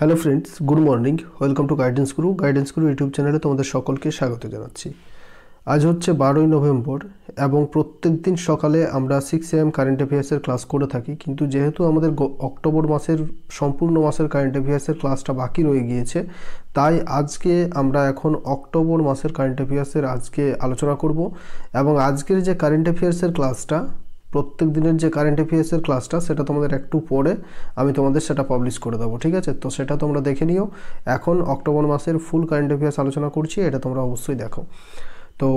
Hello friends, good morning. Welcome to guidance Guru YouTube চ্যানেলে তোমাদের সকলকে স্বাগত জানাচ্ছি। আজ হচ্ছে 12ই নভেম্বর এবং প্রত্যেক দিন সকালে আমরা 6 AM কারেন্ট অ্যাফেয়ার্সের ক্লাস করে থাকি, কিন্তু যেহেতু আমাদের অক্টোবর মাসের সম্পূর্ণ মাসের কারেন্ট অ্যাফেয়ার্সের ক্লাসটা বাকি রয়ে গিয়েছে, তাই আজকে আমরা এখন অক্টোবর মাসের কারেন্ট অ্যাফেয়ার্সের আজকে আলোচনা করব। এবং আজকের যে কারেন্ট অ্যাফেয়ার্সের ক্লাসটা, প্রত্যেক দিনের যে কারেন্ট অ্যাফেয়ার্সের ক্লাসটা, সেটা তোমাদের একটু পরে আমি তোমাদের সেটা পাবলিশ করে দেবো, ঠিক আছে? তো সেটা তোমরা দেখে নিও। এখন অক্টোবর মাসের ফুল কারেন্ট অ্যাফেয়ার্স আলোচনা করছি, এটা তোমরা অবশ্যই দেখো। তো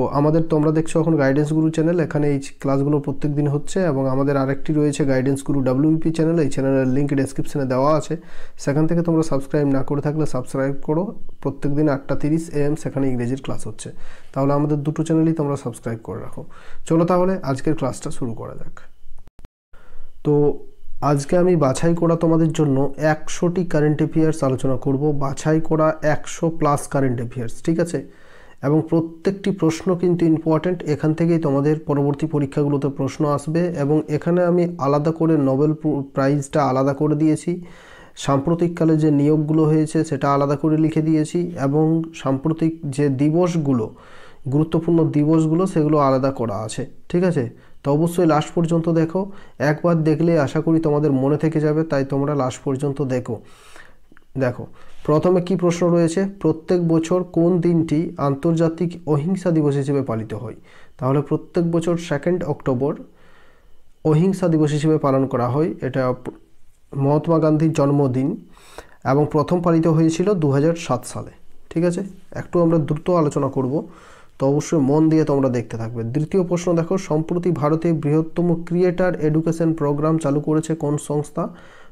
তোমরা দেখছো এখন গাইডেন্স গুরু চ্যানেল, এখানে এই ক্লাসগুলো প্রত্যেক দিন হচ্ছে। এবং আমাদের আরেকটি রয়েছে গাইডেন্স গুরু WBP চ্যানেল, এই চ্যানেলের লিঙ্ক ডেসক্রিপশনে দেওয়া আছে, সেখান থেকে তোমরা সাবস্ক্রাইব না করে থাকলে সাবস্ক্রাইব করো। প্রত্যেক দিন 8:30 AM সেখানে ইংরেজির ক্লাস হচ্ছে, তাহলে আমাদের দুটো চ্যানেলই তোমরা সাবস্ক্রাইব করে রাখো। চলো তাহলে আজকের ক্লাসটা শুরু করা যাক। তো আজকে আমি বাছাই করা তোমাদের জন্য 100টি কারেন্ট অ্যাফেয়ার্স আলোচনা করব, বাছাই করা 100+ কারেন্ট অ্যাফেয়ার্স, ঠিক আছে? এবং প্রত্যেকটি প্রশ্ন কিন্তু ইম্পর্ট্যান্ট, এখান থেকেই তোমাদের পরবর্তী পরীক্ষাগুলোতে প্রশ্ন আসবে। এবং এখানে আমি আলাদা করে নোবেল প্রাইজটা আলাদা করে দিয়েছি, সাম্প্রতিককালে যে নিয়োগগুলো হয়েছে সেটা আলাদা করে লিখে দিয়েছি, এবং সাম্প্রতিক যে দিবসগুলো, গুরুত্বপূর্ণ দিবসগুলো, সেগুলো আলাদা করা আছে, ঠিক আছে? তো অবশ্যই লাস্ট পর্যন্ত দেখো, একবার দেখলে আশা করি তোমাদের মনে থেকে যাবে, তাই তোমরা লাস্ট পর্যন্ত দেখো। প্রথমে কি প্রশ্ন রয়েছে, প্রত্যেক বছর কোন দিনটি আন্তর্জাতিক অহিংসা দিবস হিসেবে পালিত হয়? তাহলে প্রত্যেক বছর 2 অক্টোবর অহিংসা দিবস হিসেবে পালন করা হয়। এটা মহাত্মা গান্ধীর জন্মদিন এবং প্রথম পালিত হয়েছিল 2007 সালে, ঠিক আছে? একটু আমরা দ্রুত আলোচনা করব, তো অবশ্যই মন দিয়ে তোমরা দেখতে থাকবে। দ্বিতীয় প্রশ্ন দেখো, সম্প্রতি ভারতে বৃহত্তম ক্রিয়েটার এডুকেশন প্রোগ্রাম চালু করেছে কোন সংস্থা?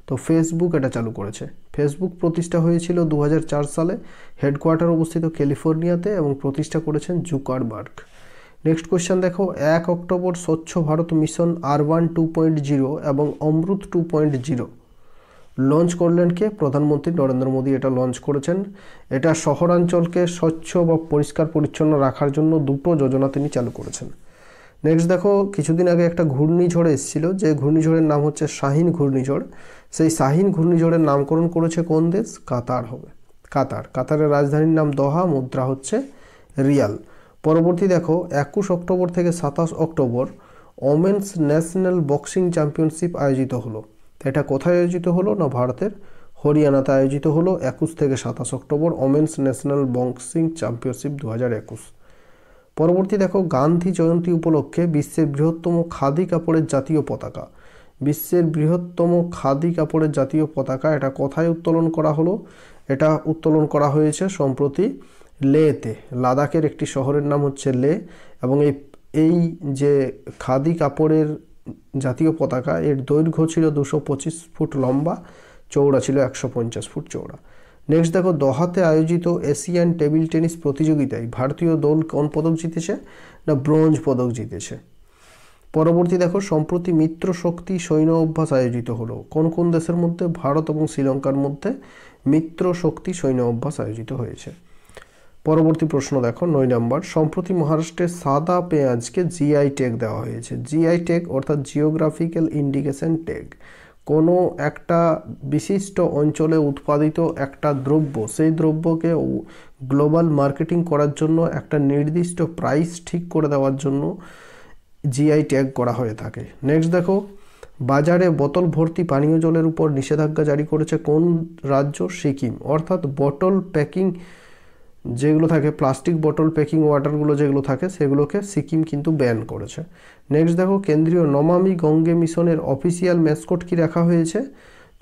তো ফেসবুক এটা চালু করেছে। ফেসবুক প্রতিষ্ঠা হয়েছিল 2004 সালে, হেডকোয়ার্টার অবস্থিত ক্যালিফোর্নিয়াতে, এবং প্রতিষ্ঠা করেছেন জুকারবার্গ। নেক্সট কোয়েশ্চেন দেখো, 1 অক্টোবর স্বচ্ছ ভারত মিশন আরবান 2.0 এবং অমৃত 2.0 লঞ্চ করলেন কে? প্রধানমন্ত্রী নরেন্দ্র মোদী এটা লঞ্চ করেছেন। এটা শহরাঞ্চলকে স্বচ্ছ বা পরিষ্কার পরিচ্ছন্ন রাখার জন্য দুটো যোজনা তিনি চালু করেছেন। নেক্সট দেখো, কিছুদিন আগে একটা ঘূর্ণিঝড় এসেছিল, যে ঘূর্ণিঝড়ের নাম হচ্ছে শাহিন ঘূর্ণিঝড়। সেই শাহিন ঘূর্ণিঝড়ের নামকরণ করেছে কোন দেশ? কাতার হবে। কাতারের রাজধানীর নাম দোহা, মুদ্রা হচ্ছে রিয়াল। পরবর্তী দেখো, 21 অক্টোবর থেকে 27 October women's national boxing championship আয়োজিত হলো। এটা কোথায় আয়োজিত হলো? না, ভারতের হরিয়ানাতে আয়োজিত হলো 21 থেকে 27 October women's national boxing championship 2021। পরবর্তী দেখো, গান্ধী জয়ন্তী উপলক্ষে বিশ্বের বৃহত্তম খাদি কাপড়ের জাতীয় পতাকা, বিশ্বের বৃহত্তম খাদি কাপড়ের জাতীয় পতাকা এটা কোথায় উত্তোলন করা হলো? এটা উত্তোলন করা হয়েছে সম্প্রতি লেতে, লাদাখের একটি শহরের নাম হচ্ছে লে। এবং এই যে খাদি কাপড়ের জাতীয় পতাকা, এর দৈর্ঘ্য ছিল 225 ফুট লম্বা, চৌড়া ছিল 150 ফুট চৌড়া। নেক্সট দেখো, দোহাতে আয়োজিত এশিয়ান টেবিল টেনিস প্রতিযোগিতায় ভারতীয় দল কোন পদক জিতেছে? না, ব্রোঞ্জ পদক জিতেছে। পরবর্তী দেখো, সম্প্রতি মিত্র শক্তি সৈন্য অভ্যাস আয়োজিত হলো কোন কোন দেশের মধ্যে? ভারত এবং শ্রীলঙ্কার মধ্যে মিত্র শক্তি সৈন্য অভ্যাস আয়োজিত হয়েছে। পরবর্তী প্রশ্ন দেখো, 9 নম্বর, সম্প্রতি মহারাষ্ট্রের সাদা পেঁয়াজকে জিআই ট্যাগ দেওয়া হয়েছে। জিআই ট্যাগ অর্থাৎ জিওগ্রাফিক্যাল ইন্ডিকেশন ট্যাগ। কোনো একটা বিশিষ্ট অঞ্চলে উৎপাদিত একটা দ্রব্য, সেই দ্রব্যকে গ্লোবাল মার্কেটিং করার জন্য একটা নির্দিষ্ট প্রাইস ঠিক করে দেওয়ার জন্য জিআই ট্যাগ করা হয়ে থাকে। নেক্সট দেখো, বাজারে বোতল ভর্তি পানীয় জলের উপর নিষেধাজ্ঞা জারি করেছে কোন রাজ্য? সিকিম। অর্থাৎ বোতল প্যাকিং যেগুলো থাকে, প্লাস্টিক বোতল প্যাকিং ওয়াটারগুলো যেগুলো থাকে, সেগুলোকে সিকিম কিন্তু ব্যান করেছে। নেক্সট দেখো, কেন্দ্রীয় নমামি গঙ্গে মিশনের অফিসিয়াল ম্যাসকট কি রাখা হয়েছে?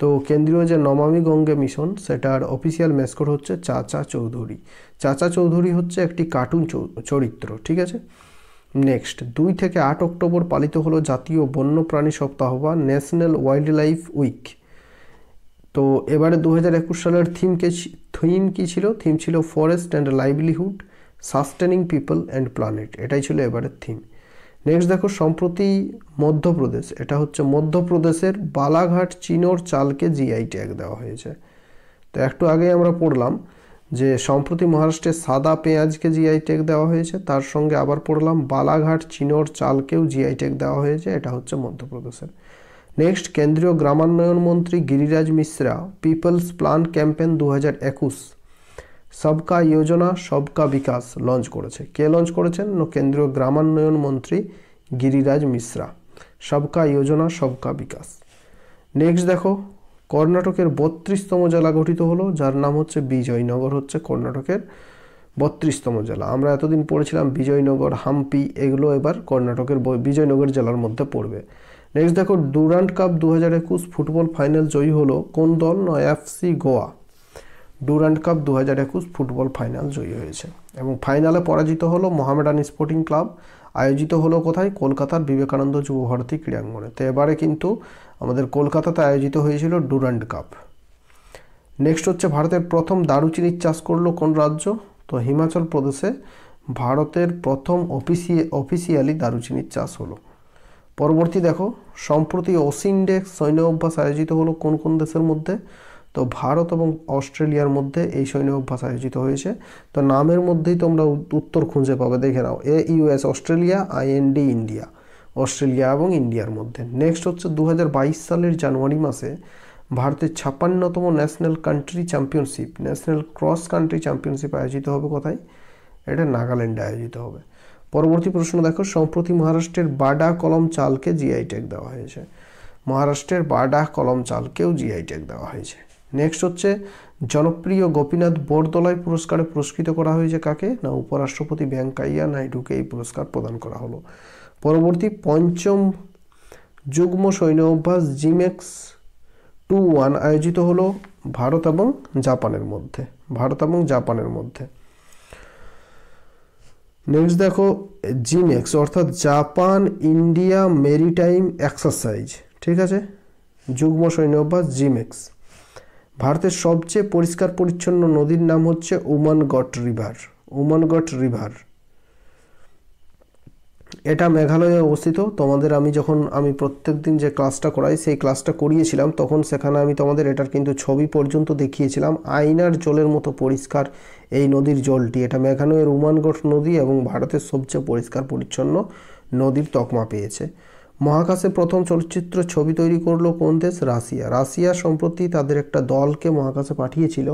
তো কেন্দ্রীয় যে নমামি গঙ্গে মিশন, সেটার অফিসিয়াল ম্যাসকট হচ্ছে চাচা চৌধুরী। চাচা চৌধুরী হচ্ছে একটি কার্টুন চরিত্র, ঠিক আছে? নেক্সট, 2 থেকে 8 অক্টোবর পালিত হলো জাতীয় বন্যপ্রাণী সপ্তাহ বা ন্যাশনাল ওয়াইল্ড লাইফ উইক। তো এবারে 2021 সালের থিম কি ছিল? থিম ছিল forest and livelihood, sustaining people and planet, এটাই ছিল এবারের থিম। নেক্সট দেখো, সম্প্রতি মধ্যপ্রদেশ, এটা হচ্ছে মধ্যপ্রদেশের বালাঘাট চিনোর চালকে জিআই ট্যাগ দেওয়া হয়েছে। তো একটু আগে আমরা পড়লাম যে সম্প্রতি মহারাষ্ট্রের সাদা পেঁয়াজকে জিআই ট্যাগ দেওয়া হয়েছে, তার সঙ্গে আবার পড়লাম বালাঘাট চিনোর চালকেও জিআই ট্যাগ দেওয়া হয়েছে, এটা হচ্ছে মধ্যপ্রদেশের। नेक्स्ट, केंद्रीय ग्रामान्नयन मंत्री Giriraj Mishra peoples plan campaign 2021 सबका योजना सबका विकास लॉन्च करेছে। কে লঞ্চ করেছেন? কেন্দ্রীয় গ্রামান্নয়ন মন্ত্রী গিরিরাজ মিশ্রা। सबका योजना सबका विकास। नेक्स्ट देखो, कर्नाटकेर 32तम জেলা গঠিত হলো, যার নাম হচ্ছে বিজয়নগর, হচ্ছে কর্ণাটকের 32তম জেলা। আমরা এতদিন পড়েছিলাম বিজয়নগর, হাম্পি, এগুলো এবার কর্ণাটকের বিজয়নগর জেলার মধ্যে পড়বে। নেক্সট দেখো, ডুরান্ড কাপ 2021 ফুটবল ফাইনাল জয়ী হলো কোন দল? না FC Goa. Durand cup 2021 football final জয়ী হয়েছে এবং ফাইনালে পরাজিত হলো মোহামেডান স্পোর্টিং ক্লাব। আয়োজিত হলো কোথায়? কলকাতার বিবেকানন্দ যুবভারতী ক্রীড়াঙ্গনে। তো এবারে কিন্তু আমাদের কলকাতাতে আয়োজিত হয়েছিল ডুরান্ড কাপ। নেক্সট হচ্ছে, ভারতের প্রথম দারুচিনির চাষ করলো কোন রাজ্য? তো হিমাচল প্রদেশে ভারতের প্রথম অফিসিয়ালি দারুচিনির চাষ হলো। পরবর্তী দেখো, সম্প্রতি ওসিনডেক্স সৈন্য অভ্যাস আয়োজিত হলো কোন কোন দেশের মধ্যে? তো ভারত এবং অস্ট্রেলিয়ার মধ্যে এই সৈন্য অভ্যাস আয়োজিত হয়েছে। তো নামের মধ্যেই তোমরা উত্তর খুঁজে পাবে, দেখে নাও। AUS Australia, IND India, Australia এবং ইন্ডিয়ার মধ্যে। নেক্সট হচ্ছে 2022 সালের জানুয়ারি মাসে ভারতের 56তম national country championship, national cross country championship আয়োজিত হবে কোথায়? এটা নাগাল্যান্ডে আয়োজিত হবে। পরবর্তী প্রশ্ন দেখো, সম্প্রতি মহারাষ্ট্রের বাডা কলম চালকে জিআই ট্যাগ দেওয়া হয়েছে। মহারাষ্ট্রের বাডা কলম চালকেও জিআই ট্যাগ দেওয়া হয়েছে। নেক্সট হচ্ছে, জনপ্রিয় গোপীনাথ বরদলাই পুরস্কারে পুরস্কৃত করা হয়েছে কাকে? না উপরাষ্ট্রপতি ভেঙ্কাইয়া নাইডুকে এই পুরস্কার প্রদান করা হলো। পরবর্তী, পঞ্চম যুগ্ম সৈন্য অভ্যাস জিমেক্স 21 আয়োজিত হলো ভারত এবং জাপানের মধ্যে। ভারত এবং জাপানের মধ্যে। নেক্সট দেখো, জিমেক্স অর্থাৎ জাপান ইন্ডিয়া মেরিটাইম এক্সারসাইজ, ঠিক আছে, যুগ্ম সৈন্য অভ্যাস জিমেক্স। ভারতের সবচেয়ে পরিষ্কার পরিচ্ছন্ন নদীর নাম হচ্ছে উমানগট রিভার। উমানগট রিভার, এটা মেঘালয়ে অবস্থিত। তোমাদের আমি প্রত্যেক দিন যে ক্লাসটা করাই, সেই ক্লাসটা করিয়েছিলাম, তখন সেখানে আমি তোমাদের এটার কিন্তু ছবি পর্যন্ত দেখিয়েছিলাম। আয়নার জলের মতো পরিষ্কার এই নদীর জলটি। এটা মেঘালয়ের উমানগট নদী এবং ভারতের সবচেয়ে পরিষ্কার পরিচ্ছন্ন নদীর তকমা পেয়েছে। মহাকাশে প্রথম চলচ্চিত্র ছবি তৈরি করলো কোন দেশ? রাশিয়া। রাশিয়া সম্প্রতি তাদের একটা দলকে মহাকাশে পাঠিয়েছিল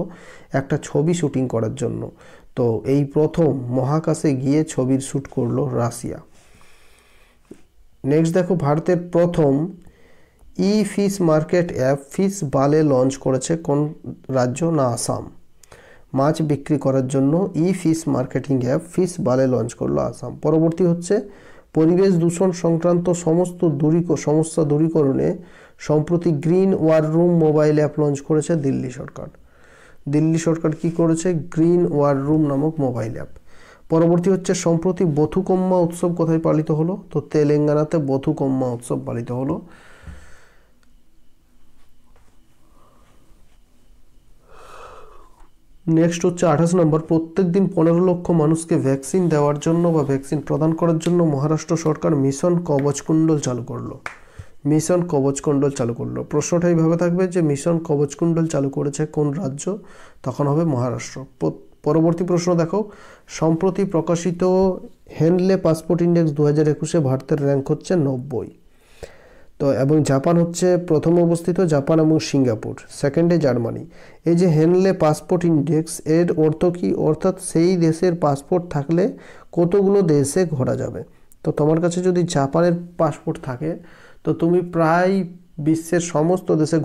একটা ছবি শুটিং করার জন্য। তো এই প্রথম মহাকাশে গিয়ে ছবির শ্যুট করলো রাশিয়া। নেক্সট দেখো, ভারতের প্রথম ফিশ মার্কেট অ্যাপ ফিশ বালে লঞ্চ করেছে কোন রাজ্য? না আসাম। মাছ বিক্রি করার জন্য ফিশ মার্কেটিং অ্যাপ ফিশ বালে লঞ্চ করলো আসাম। পরবর্তী হচ্ছে, পরিবেশ দূষণ সংক্রান্ত সমস্ত সমস্যা দূরীকরণে সম্প্রতি green war room mobile app launch করেছে দিল্লি সরকার। দিল্লি সরকার কি করেছে? গ্রিন ওয়ার রুম নামক মোবাইল অ্যাপ। পরবর্তী হচ্ছে, সম্প্রতি বথুকম্মা উৎসব কোথায় পালিত হলো? তো তেলেঙ্গানাতে বথুকম্মা উৎসব পালিত হলো। নেক্সট হচ্ছে 28 নম্বর, প্রত্যেক দিন 15 লক্ষ মানুষকে ভ্যাকসিন দেওয়ার জন্য বা ভ্যাকসিন প্রদান করার জন্য মহারাষ্ট্র সরকার মিশন কবচকুণ্ডল চালু করলো। মিশন কবচকুণ্ডল চালু করলো। প্রশ্নটা এইভাবে থাকবে যে মিশন কবচকুণ্ডল চালু করেছে কোন রাজ্য? তখন হবে মহারাষ্ট্র। পরবর্তী প্রশ্ন দেখো, সম্প্রতি প্রকাশিত হেনলে পাসপোর্ট ইন্ডেক্স 2021-এ ভারতের র্যাঙ্ক হচ্ছে 90। তো এবং জাপান হচ্ছে প্রথম অবস্থিত, জাপান এবং সিঙ্গাপুর, সেকেন্ডে জার্মানি। এই যে হেনলে পাসপোর্ট ইন্ডেক্স, এর অর্থ কি? অর্থাৎ সেই দেশের পাসপোর্ট থাকলে কতগুলো দেশে ঘোরা যাবে। তো তোমার কাছে যদি জাপানের পাসপোর্ট থাকে, তো তুমি প্রায় বিশ্বের সমস্ত দেশে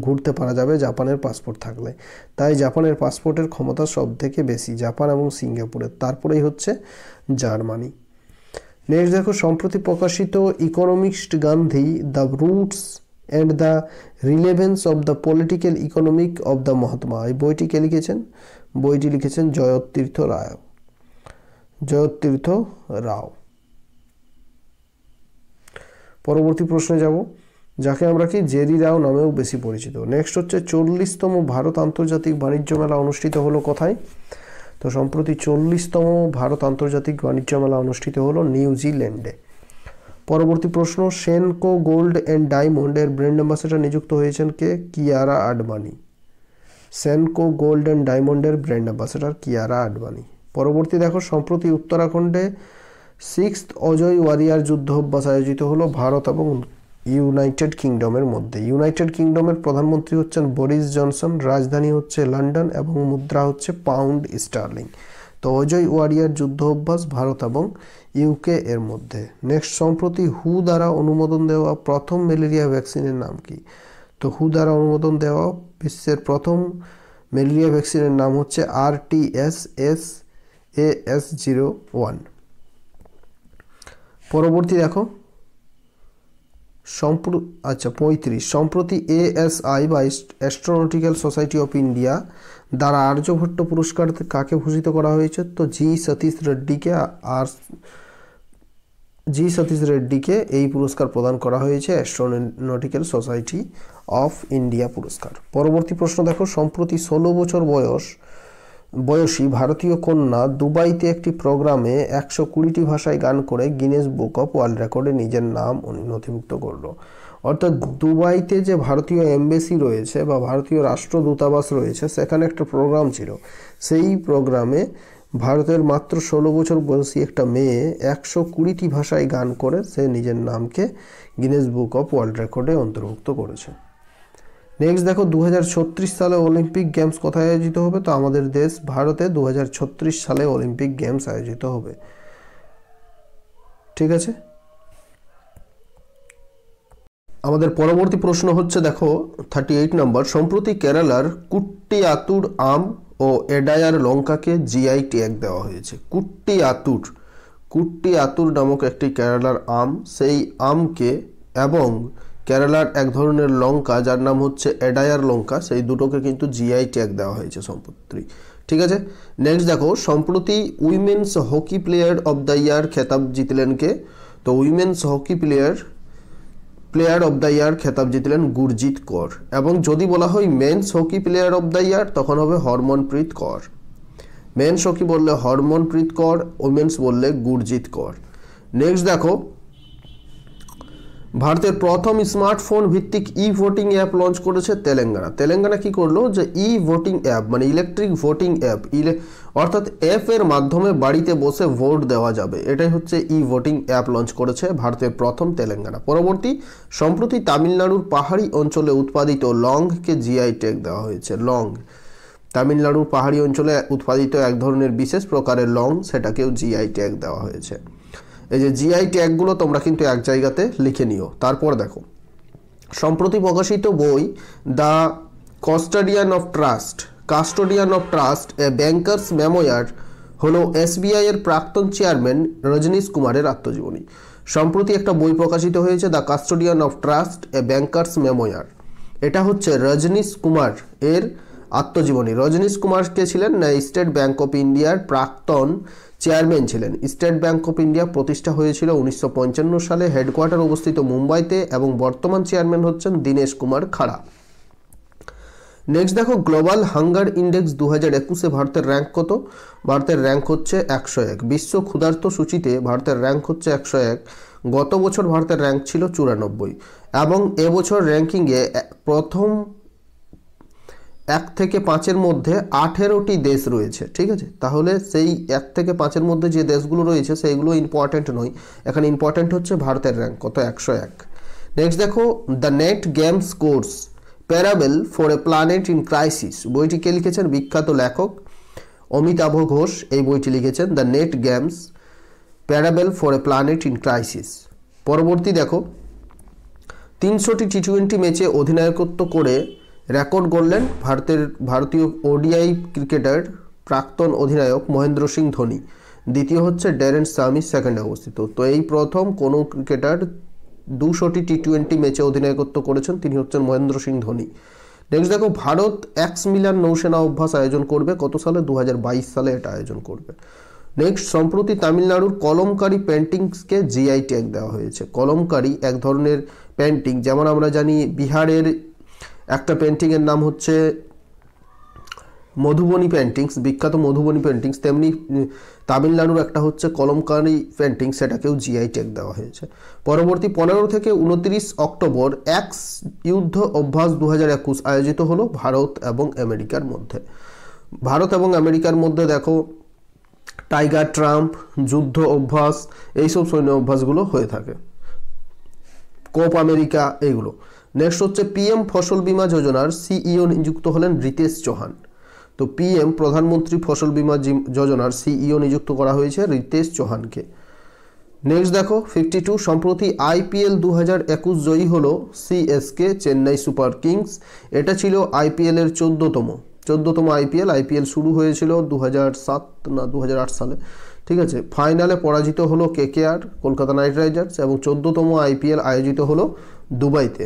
ঘুরতে পারা যাবে জাপানের পাসপোর্ট থাকলে। তাই জাপানের পাসপোর্টের ক্ষমতা সব থেকে বেশি, জাপান এবং সিঙ্গাপুরের, তারপরেই হচ্ছে জার্মানি। নেক্সট দেখো, সম্প্রতি প্রকাশিত economist Gandhi the roots and the relevance of the political economic of the Mahatma, এই বইটি কে লিখেছেন? বইটি লিখেছেন জয়তীর্থ রায়। জয়তীর্থ রাও। পরবর্তী প্রশ্নে যাব, যাকে আমরা কি জেরি রাও নামেও বেশি পরিচিত। নেক্সট হচ্ছে, 40তম ভারত আন্তর্জাতিক বাণিজ্য মেলা অনুষ্ঠিত হলো কোথায়? তো সম্প্রতি 40তম ভারত আন্তর্জাতিক বাণিজ্য মেলা অনুষ্ঠিত হলো নিউজিল্যান্ডে। পরবর্তী প্রশ্ন, সেনকো গোল্ড অ্যান্ড ডায়মন্ড এর ব্র্যান্ড অ্যাম্বাসেডর নিযুক্ত হয়েছেন কে? কিয়ারা আডবাণী। সেনকো গোল্ড অ্যান্ড ডায়মন্ডের ব্র্যান্ড অ্যাম্বাসেডর কিয়ারা আডবাণী। পরবর্তী দেখো, সম্প্রতি উত্তরাখণ্ডে 6th অজয় ওয়ারিয়ার যুদ্ধ অভ্যাস আয়োজিত হলো ভারত এবং ইউনাইটেড কিংডমের মধ্যে। ইউনাইটেড কিংডমের প্রধানমন্ত্রী হচ্ছেন বরিস জনসন, রাজধানী হচ্ছে লন্ডন এবং মুদ্রা হচ্ছে পাউন্ড স্টার্লিং। তো অজয় ওয়ারিয়ার যুদ্ধ অভ্যাস ভারত এবং ইউকে এর মধ্যে। নেক্সট, সম্প্রতি হু দ্বারা অনুমোদন দেওয়া প্রথম ম্যালেরিয়া ভ্যাকসিনের নাম কি? তো হু দ্বারা অনুমোদন দেওয়া বিশ্বের প্রথম ম্যালেরিয়া ভ্যাকসিনের নাম হচ্ছে RTS-AS01। পরবর্তী দেখো 35, সম্প্রতি ASI বা অ্যাস্ট্রোনটিক্যাল সোসাইটি অফ ইন্ডিয়া দ্বারা আর্যভট্ট পুরস্কার কাকে ভূষিত করা হয়েছে? তো জি সতীশ রেড্ডিকে এই পুরস্কার প্রদান করা হয়েছে, অ্যাস্ট্রোনটিক্যাল সোসাইটি অফ ইন্ডিয়া পুরস্কার। পরবর্তী প্রশ্ন দেখো, সম্প্রতি 16 বছর বয়সী ভারতীয় কন্যা দুবাইতে একটি প্রোগ্রামে 120টি ভাষায় গান করে গিনেস বুক অফ ওয়ার্ল্ড রেকর্ডে নিজের নাম নথিভুক্ত করলো। অর্থাৎ দুবাইতে যে ভারতীয় এমবেসি রয়েছে বা ভারতীয় রাষ্ট্রদূতাবাস রয়েছে, সেখানে একটা প্রোগ্রাম ছিল। সেই প্রোগ্রামে ভারতের মাত্র 16 বছর বয়সী একটা মেয়ে 120টি ভাষায় গান করে সে নিজের নামকে গিনেস বুক অফ ওয়ার্ল্ড রেকর্ডে অন্তর্ভুক্ত করেছে। নেক্সট দেখো, 2036 সালে অলিম্পিক গেমস কোথায় আয়োজিত হবে? তো আমাদের দেশ ভারতে 2036 সালে অলিম্পিক গেমস আয়োজিত হবে। ঠিক আছে, আমাদের পরবর্তী প্রশ্ন হচ্ছে দেখো 38 নম্বর, সম্প্রতি কেরালার কুট্টিয়াতুর আম ও এডায়ার লঙ্কাকে জিআই ট্যাগ দেওয়া হয়েছে। কুট্টিয়াতুর নামক একটি কেরালার আম, সেই আমকে এবং কেরালার এক ধরনের লঙ্কা যার নাম হচ্ছে এডায়ার লঙ্কা, সেই দুটোকে কিন্তু জিআই ট্যাগ দেওয়া হয়েছে সম্প্রতি। ঠিক আছে, নেক্সট দেখো, সম্প্রতি women's hockey player of the year খেতাব জিতলেন কে? তো women's hockey player of the year খেতাব জিতলেন গুরজিৎ কর। এবং যদি বলা হয় men's hockey player of the year, তখন হবে হরমনপ্রীত কর। মেন্স হকি বললে হরমনপ্রীত কর, উইমেন্স বললে গুরজিৎ কর। নেক্সট দেখো, ভারতের প্রথম স্মার্টফোন ভিত্তিক ই ভোটিং অ্যাপ লঞ্চ করেছে তেলেঙ্গানা কি করলো, যে ই ভোটিং অ্যাপ মানে ইলেকট্রিক ভোটিং অ্যাপ, অর্থাৎ অ্যাপের মাধ্যমে বাড়িতে বসে ভোট দেওয়া যাবে, এটাই হচ্ছে ই ভোটিং অ্যাপ লঞ্চ করেছে ভারতের প্রথম তেলেঙ্গানা। পরবর্তী, সম্প্রতি তামিলনাড়ুর পাহাড়ি অঞ্চলে উৎপাদিত লংকে জিআই ট্যাগ দেওয়া হয়েছে। লং, তামিলনাড়ুর পাহাড়ি অঞ্চলে উৎপাদিত এক ধরনের বিশেষ প্রকারের লং, সেটাকেও জিআই ট্যাগ দেওয়া হয়েছে। এই যে জিআই ট্যাগগুলো তোমরা কিন্তু এক জায়গাতে লিখে নিও। তারপর দেখো, সম্প্রতি প্রকাশিত বই the custodian of trust A bankers মেমোয়ার হলো এসবিআই এর প্রাক্তন চেয়ারম্যান রজনীশ কুমারের আত্মজীবনী। সম্প্রতি একটা বই প্রকাশিত হয়েছে the custodian of trust A bankers মেমোয়ার। এটা হচ্ছে রজনীশ কুমার এর আত্মজীবনী। রজনীশ কুমার কে ছিলেন? না, স্টেট ব্যাংক অফ ইন্ডিয়ার প্রাক্তন চেয়ারম্যান ছিলেন। স্টেট ব্যাংক অফ ইন্ডিয়া প্রতিষ্ঠা হয়েছিল 1955 সালে, হেডকোয়ার্টার অবস্থিত মুম্বাইতে, এবং বর্তমান চেয়ারম্যান হচ্ছেন দীনেশ কুমার খাড়া। নেক্সট দেখো, গ্লোবাল হাঙ্গার ইন্ডেক্স 2021-এ ভারতের র্যাঙ্ক কত? ভারতের র্যাঙ্ক হচ্ছে 101। বিশ্ব ক্ষুধার্ত সূচিতে ভারতের র্যাঙ্ক হচ্ছে 101। গত বছর ভারতের র্যাঙ্ক ছিল 94, এবং এবছর র্যাঙ্কিংয়ে প্রথম 1 থেকে 5-এর মধ্যে 18টি দেশ রয়েছে। ঠিক আছে, তাহলে সেই 1 থেকে 5-এর মধ্যে যে দেশগুলো রয়েছে সেইগুলো ইম্পর্ট্যান্ট নয়, এখানে ইম্পর্ট্যান্ট হচ্ছে ভারতের র্যাঙ্ক কত, 101। নেক্সট দেখো, the nutmeg's curse parable for a planet in crisis বইটিকে লিখেছেন বিখ্যাত লেখক অমিতাভ ঘোষ। এই বইটি লিখেছেন the nutmeg's parable for a planet in crisis. পরবর্তী দেখো, 300টি টি20 ম্যাচে অধিনায়কত্ব করে রেকর্ড গড়লেন ভারতীয় ওডিআই ক্রিকেটার প্রাক্তন অধিনায়ক মহেন্দ্র সিং ধোনি। দ্বিতীয় হচ্ছে ড্যারেন সামি, সেকেন্ডে অবস্থিত। তো এই প্রথম কোনো ক্রিকেটার 200টি টি20 ম্যাচে অধিনায়কত্ব করেছেন, তিনি হচ্ছেন মহেন্দ্র সিং ধোনি। নেক্সট দেখো, ভারত 1 মিলিয়ন নৌসেনা অভ্যাস আয়োজন করবে কত সালে? 2022 সালে এটা আয়োজন করবে। নেক্সট, সম্প্রতি তামিলনাড়ুর কলমকারি পেন্টিংসকে জিআই ট্যাগ দেওয়া হয়েছে। কলমকারি এক ধরনের পেন্টিং, যেমন আমরা জানি বিহারের একটা পেন্টিংয়ের নাম হচ্ছে মধুবনী পেন্টিংস, বিখ্যাত মধুবনী পেন্টিংস, তেমনি তামিলনাড়ুর একটা হচ্ছে কলমকারি পেন্টিং, সেটাকেও জিআই ট্যাগ দেওয়া হয়েছে। পরবর্তী 15 থেকে 29 অক্টোবর এক্স যুদ্ধ অভ্যাস 2021 আয়োজিত হলো ভারত এবং আমেরিকার মধ্যে। ভারত এবং আমেরিকার মধ্যে দেখো টাইগার ট্রাম্প, যুদ্ধ অভ্যাস, এইসব সৈন্য অভ্যাসগুলো হয়ে থাকে। কোপ আমেরিকা এইগুলো। নেক্সট হচ্ছে পিএম ফসল বীমা যোজনার সিইও নিযুক্ত হলেন রিতেশ চৌহান। তো পিএম প্রধানমন্ত্রী ফসল বীমা যোজনার সিইও নিযুক্ত করা হয়েছে রিতেশ চৌহানকে। নেক্সট দেখো 52, সম্প্রতি আইপিএল 2021 জয়ী হলো সিএসকে চেন্নাই সুপার কিংস। এটা ছিল আইপিএল এর 14তম আইপিএল শুরু হয়েছিল 2007 না 2008 সালে, ঠিক আছে। ফাইনালে পরাজিত হলো কেকেআর কলকাতা নাইট রাইডার্স এবং 14তম আইপিএল আয়োজিত হলো দুবাইতে।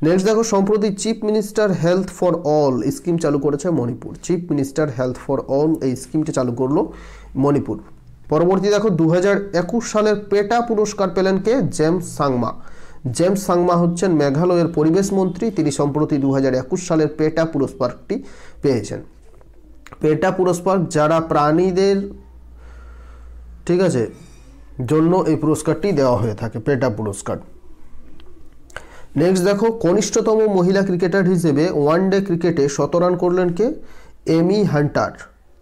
নেক্সট দেখো সম্প্রতি chief minister health for all scheme চালু করেছে Manipur. Chief minister health for all এই স্কিমটা চালু করলো মণিপুর। পরবর্তী দেখো 2021 সালের পেটা পুরস্কার পেলেন কে? জেমস সাংমা। জেমস সাংমা হচ্ছেন মেঘালয়ের পরিবেশ মন্ত্রী। তিনি সম্প্রতি 2021 সালের পেটা পুরস্কারটি পেয়েছেন। পেটা পুরস্কার যারা প্রাণীদের, ঠিক আছে, জন্য এই পুরস্কারটি দেওয়া হয়ে থাকে, পেটা পুরস্কার। নেক্সট দেখো কনিষ্ঠতম মহিলা ক্রিকেটার হিসেবে ওয়ানডে ক্রিকেটে 100 রান করলেন কে? এমি হান্টার।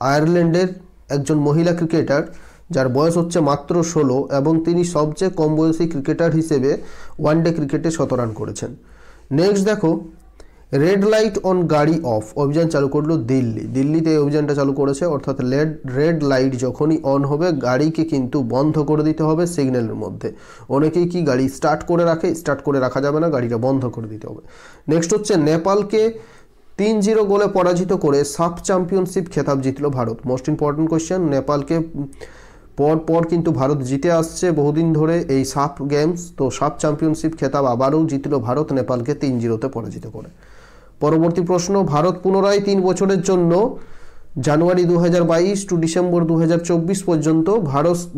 আয়ারল্যান্ডের একজন মহিলা ক্রিকেটার যার বয়স হচ্ছে মাত্র 16 এবং তিনি সবচেয়ে কম বয়সী ক্রিকেটার হিসেবে ওয়ানডে ক্রিকেটে 100 রান করেছেন। নেক্সট দেখো রেড লাইট অন গাড়ি অফ অভিযান চালু করলো দিল্লিতে এই অভিযানটা চালু করেছে। অর্থাৎ রেড লাইট যখনই অন হবে গাড়িকে কিন্তু বন্ধ করে দিতে হবে সিগন্যালের মধ্যে। অনেকেই কি গাড়ি স্টার্ট করে রাখা যাবে না, গাড়িটা বন্ধ করে দিতে হবে। নেক্সট হচ্ছে নেপালকে 3-0 গোলে পরাজিত করে সাফ চ্যাম্পিয়নশিপ খেতাব জিতল ভারত। মোস্ট ইম্পর্টেন্ট কোয়েশ্চেন, নেপালকে পর কিন্তু ভারত জিতে আসছে বহুদিন ধরে এই সাফ গেমস। তো সাফ চ্যাম্পিয়নশিপ খেতাব আবারও জিতল ভারত নেপালকে 3-0 পরাজিত করে। পরবর্তী প্রশ্ন, ভারত পুনরায় 3 বছরের জন্য জানুয়ারি 2022 টু ডিসেম্বর 2024 পর্যন্ত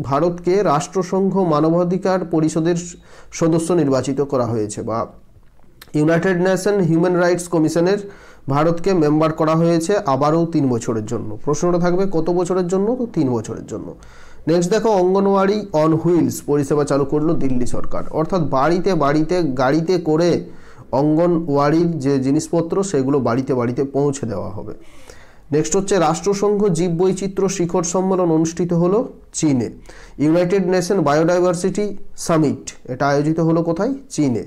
ভারতকে রাষ্ট্রসংঘ মানবাধিকার পরিষদের সদস্য নির্বাচিত করা হয়েছে, বা ইউনাইটেড নেশন হিউম্যান রাইটস কমিশনের ভারতকে মেম্বার করা হয়েছে আবারও 3 বছরের জন্য। প্রশ্নটা থাকবে কত বছরের জন্য? তো 3 বছরের জন্য। নেক্সট দেখো অঙ্গনওয়াড়ি অন হুইলস পরিষেবা চালু করলো দিল্লি সরকার। অর্থাৎ বাড়িতে গাড়িতে করে অঙ্গনওয়াড়ির যে জিনিসপত্র সেগুলো বাড়িতে পৌঁছে দেওয়া হবে। নেক্সট হচ্ছে রাষ্ট্রসংঘ জীববৈচিত্র্য শিখর সম্মেলন অনুষ্ঠিত হলো চীনে। ইউনাইটেড নেশন বায়োডাইভার্সিটি সামিট এটা আয়োজিত হলো কোথায়? চীনে।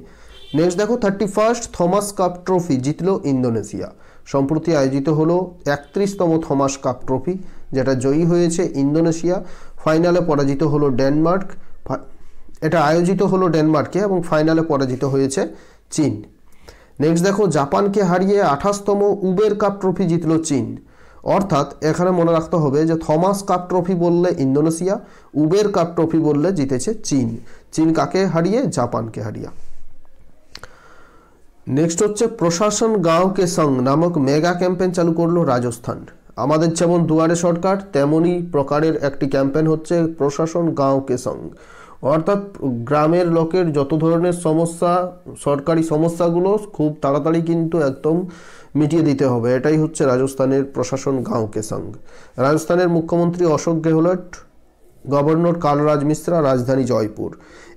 নেক্সট দেখো 31st থমাস কাপ ট্রফি জিতল ইন্দোনেশিয়া। সম্প্রতি আয়োজিত হলো 31তম থমাস কাপ ট্রফি, যেটা জয়ী হয়েছে ইন্দোনেশিয়া। ফাইনালে পরাজিত হলো ডেনমার্ক। এটা আয়োজিত হলো ডেনমার্কে এবং ফাইনালে পরাজিত হয়েছে চীন। নেক্সট দেখো জাপানকে হারিয়ে 28তম উবের কাপ ট্রফি জিতল চীন। অর্থাৎ এখানে মনে রাখতে হবে যে থমাস কাপ ট্রফি বললে ইন্দোনেশিয়া, উবের কাপ ট্রফি বললে জিতেছে চীন। চীন কাকে হারিয়ে? জাপানকে হারিয়ে। নেক্সট হচ্ছে প্রশাসন গাঁও কে সঙ্গ নামক মেগা ক্যাম্পেইন চালু করলো রাজস্থান। আমাদের যেমন দুয়ারে সরকার তেমনই প্রকারের একটি ক্যাম্পেইন হচ্ছে প্রশাসন গাঁও কে সঙ্গ। অর্থাৎ গ্রামের লোকের যত ধরনের সমস্যা, সরকারি সমস্যাগুলো খুব তাড়াতাড়ি কিন্তু একদম মিটিয়ে দিতে হবে। এটাই হচ্ছে রাজস্থানের প্রশাসন গাঁও কে সঙ্গ। রাজস্থানের মুখ্যমন্ত্রী অশোক গেহলট, গভর্নর কালরাজ মিশ্রা, রাজধানী Jaipur.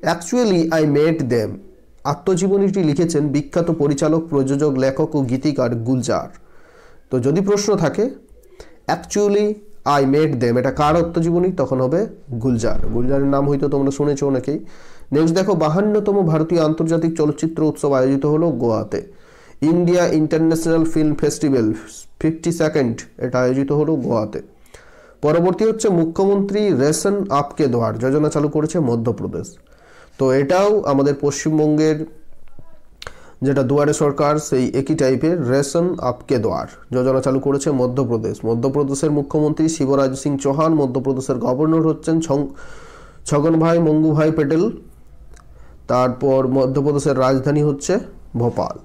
Actually I met them আত্মজীবনীটি লিখেছেন বিখ্যাত পরিচালক, প্রযোজক, লেখক ও গীতিকার গুলজার। তো যদি প্রশ্ন থাকে অ্যাকচুয়ালি আই মেট দেম এটা কার আত্মজীবনী, তখন হবে গুলজারের নাম হয়তো তোমরা শুনেছো অনেকেই। নেক্সট দেখো 52তম ভারতীয় আন্তর্জাতিক চলচ্চিত্র উৎসব আয়োজিত হলো গোয়াতে। India international film festival 52nd এটা আয়োজিত হলো গোয়াতে। পরবর্তী হচ্ছে মুখ্যমন্ত্রী রেশন আপকে দ্বার যোজনা চালু করেছে মধ্যপ্রদেশ। তো এটাও আমাদের পশ্চিমবঙ্গের যেটা দুয়ারে সরকার সেই একই টাইপের রেশন আপকে দ্বার যোজনা চালু করেছে মধ্যপ্রদেশের মুখ্যমন্ত্রী শিবরাজ সিং চৌহান। মধ্যপ্রদেশের গভর্নর হচ্ছেন ছগনভাই মঙ্গুভাই পেটেল। তারপর মধ্যপ্রদেশের রাজধানী হচ্ছে ভোপাল।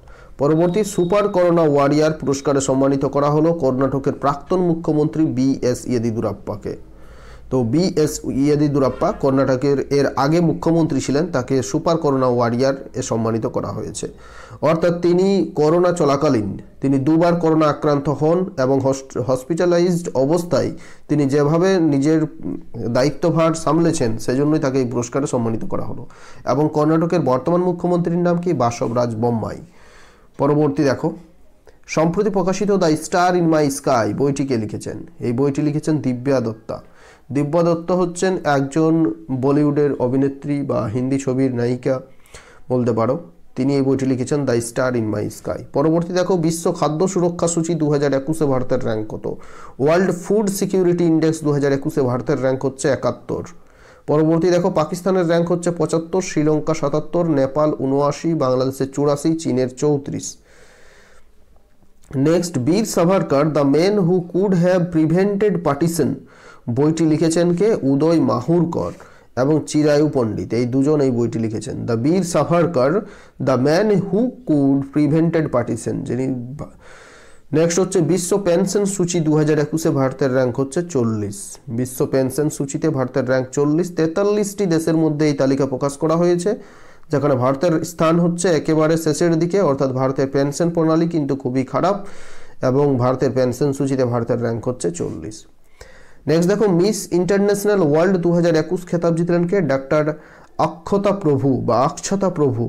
পরবর্তী সুপার করোনা ওয়ারিয়ার পুরস্কারে সম্মানিত করা হলো কর্ণাটকের প্রাক্তন মুখ্যমন্ত্রী বি.এস. ইয়েদিদুরাপ্পাকে। তো বি.এস. ইয়েদিদুরাপ্পা কর্ণাটকের এর আগে মুখ্যমন্ত্রী ছিলেন, তাকে সুপার করোনা ওয়ারিয়ার এ সম্মানিত করা হয়েছে। অর্থাৎ তিনি করোনা চলাকালীন তিনি 2বার করোনা আক্রান্ত হন এবং হসপিটালাইজড অবস্থায় তিনি যেভাবে নিজের দায়িত্বভার সামলেছেন সেজন্যই তাকে এই পুরস্কারে সম্মানিত করা হলো। এবং কর্ণাটকের বর্তমান মুখ্যমন্ত্রীর নাম কি? বাসবরাজ বোম্মাই। পরবর্তী দেখো সম্প্রতি প্রকাশিত the star in my sky বইটিকে লিখেছেন। এই বইটি লিখেছেন দিব্যা দত্তা। দিব্যা দত্ত হচ্ছেন একজন বলিউডের অভিনেত্রী বা হিন্দি ছবির নায়িকা। বলতে পারো। তিনি এই বইটি লিখেছেন the star in my sky. পরবর্তী দেখো বিশ্ব খাদ্য সুরক্ষা সূচি 2021-এ ভারতের র্যাঙ্ক কত? ওয়ার্ল্ড ফুড সিকিউরিটি ইন্ডেক্স 2021-এ ভারতের র্যাঙ্ক হচ্ছে 71। পরবর্তী দেখো পাকিস্তানের র্যাঙ্ক হচ্ছে 75, শ্রীলঙ্কা 77, নেপাল 79, বাংলাদেশের 84, চীনের 34। Next, Veer Savarkar the men who could have prevented partition বইটি লিখেছেন কে? উদয় মাহুরকর এবং চিরায়ু পণ্ডিত, এই দুজন এই বইটি লিখেছেন। দ্য বীর Savarkar the man who could prevented partition, যিনি। নেক্সট হচ্ছে বিশ্ব পেনশন সূচি 2021-এ ভারতের র্যাঙ্ক হচ্ছে 40। বিশ্ব পেনশন সূচিতে ভারতের র্যাঙ্ক 40। 43টি দেশের মধ্যে এই তালিকা প্রকাশ করা হয়েছে, যেখানে ভারতের স্থান হচ্ছে একেবারে শেষের দিকে, অর্থাৎ ভারতের পেনশন প্রণালী কিন্তু খুবই খারাপ এবং ভারতের পেনশন সূচিতে ভারতের র্যাঙ্ক হচ্ছে 40। নেক্সট দেখো মিস ইন্টারন্যাশনাল ওয়ার্ল্ড 2021 খেতাব জিতলেন কে? ডাক্তার অক্ষতা প্রভু বা অক্ষতা প্রভু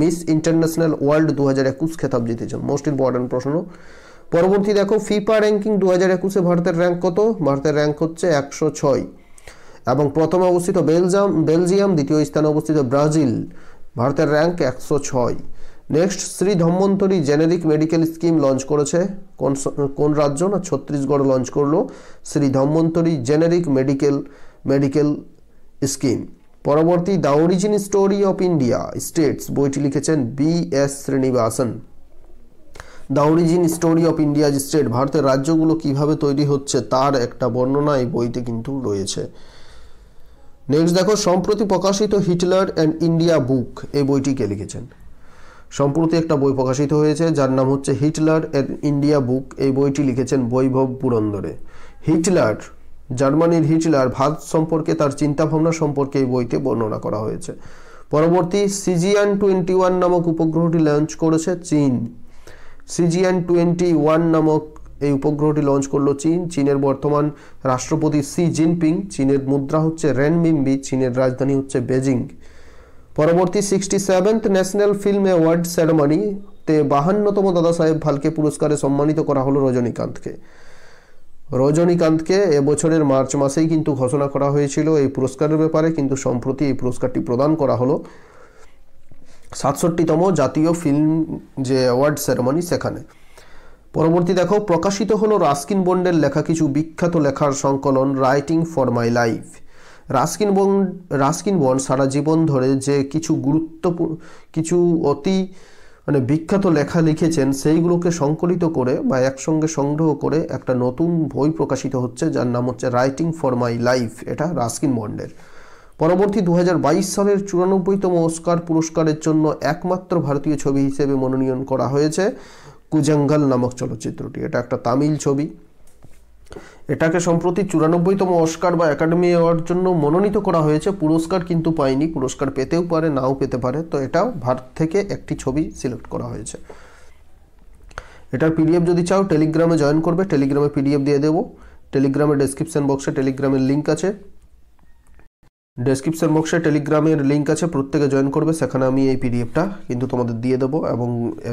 মিস ইন্টারন্যাশনাল ওয়ার্ল্ড 2021 খেতাব জিতেছেন। মোস্ট ইম্পর্টেন্ট প্রশ্ন। পরবর্তী দেখো ফিফা র্যাঙ্কিং 2021-এ ভারতের র্যাঙ্ক কত? ভারতের র্যাঙ্ক হচ্ছে 106 এবং প্রথমে অবস্থিত বেলজিয়াম, দ্বিতীয় স্থানে অবস্থিত ব্রাজিল। ভারতের rank 106। Next, Shri Dhanvantari generic medical scheme launch করেছে কোন রাজ্য? না ছত্তিশগড় লঞ্চ করলো Shri Dhanvantari generic medical scheme. পরবর্তী the origin story of India states বইটি লিখেছেন BS Srinivasan. The origin story of India state, ভারতের রাজ্যগুলো কিভাবে তৈরি হচ্ছে তার একটা বর্ণনা এই বইতে কিন্তু রয়েছে। নেক্সট দেখো সম্প্রতি প্রকাশিত হিটলার অ্যান্ড ইন্ডিয়া বুক এই বইটি কে লিখেছেন? সম্প্রতি একটা বই প্রকাশিত হয়েছে যার নাম হচ্ছে হিটলার অ্যান্ড ইন্ডিয়া বুক। এই বইটি লিখেছেন বৈভব পুরন্দরে। হিটলার, জার্মানির হিটলার, ভারত সম্পর্কে তার চিন্তাভাবনা সম্পর্কে এই বইতে বর্ণনা করা হয়েছে। পরবর্তী CGN-21 নামক উপগ্রহটি লঞ্চ করেছে চীন। CGN-21 নামক এই উপগ্রহটি লঞ্চ করলো চীন। চীনের বর্তমান রাষ্ট্রপতি শি জিনপিং। চীনের মুদ্রা হচ্ছে রেনমিনবি। চীনের রাজধানী হচ্ছে বেজিং। পরবর্তী 67th ন্যাশনাল ফিল্ম অ্যাওয়ার্ড সেরেমনিতে 52তম দাদা সাহেব ফালকে পুরস্কারে সম্মানিত করা হলো রজনীকান্তকে এবছরের মার্চ মাসেই কিন্তু ঘোষণা করা হয়েছিল এই পুরস্কারের ব্যাপারে, কিন্তু সম্প্রতি এই পুরস্কারটি প্রদান করা হলো 67তম জাতীয় ফিল্ম যে অ্যাওয়ার্ড সেরেমনি সেখানে। পরবর্তী দেখো প্রকাশিত হলো রাস্কিন বন্ডের লেখা কিছু বিখ্যাত লেখার সংকলন writing for my life. Ruskin Bond সারা জীবন ধরে যে কিছু অতি বিখ্যাত লেখা লিখেছেন সেইগুলোকে সংকলিত করে বা একসঙ্গে সংগ্রহ করে একটা নতুন বই প্রকাশিত হচ্ছে যার নাম হচ্ছে রাইটিং ফর মাই লাইফ। এটা রাস্কিন বন্ডের। পরবর্তী 2022 সালের 94তম অস্কার পুরস্কারের জন্য একমাত্র ভারতীয় ছবি হিসেবে মনোনয়ন করা হয়েছে কুজাঙ্গাল নামক চলচ্চিত্রটি। এটা একটা তামিল ছবি। এটাকে সম্প্রতি 94তম অস্কার বা একাডেমি অ্যাওয়ার্ড জন্য মনোনীত করা হয়েছে, পুরস্কার কিন্তু পায়নি। পুরস্কার পেতেও পারে, নাও পেতে পারে। তো এটাও ভারত থেকে একটি ছবি সিলেক্ট করা হয়েছে। এটার PDF যদি চাও টেলিগ্রামে জয়েন করবে, টেলিগ্রামে PDF দিয়ে দেবো। টেলিগ্রামের ডেসক্রিপশন বক্সে টেলিগ্রামের লিঙ্ক আছে, টেলিগ্রামের লিঙ্ক আছে, প্রত্যেকে জয়েন করবে। সেখানে আমি এই PDFটা কিন্তু তোমাদের দিয়ে দেবো এবং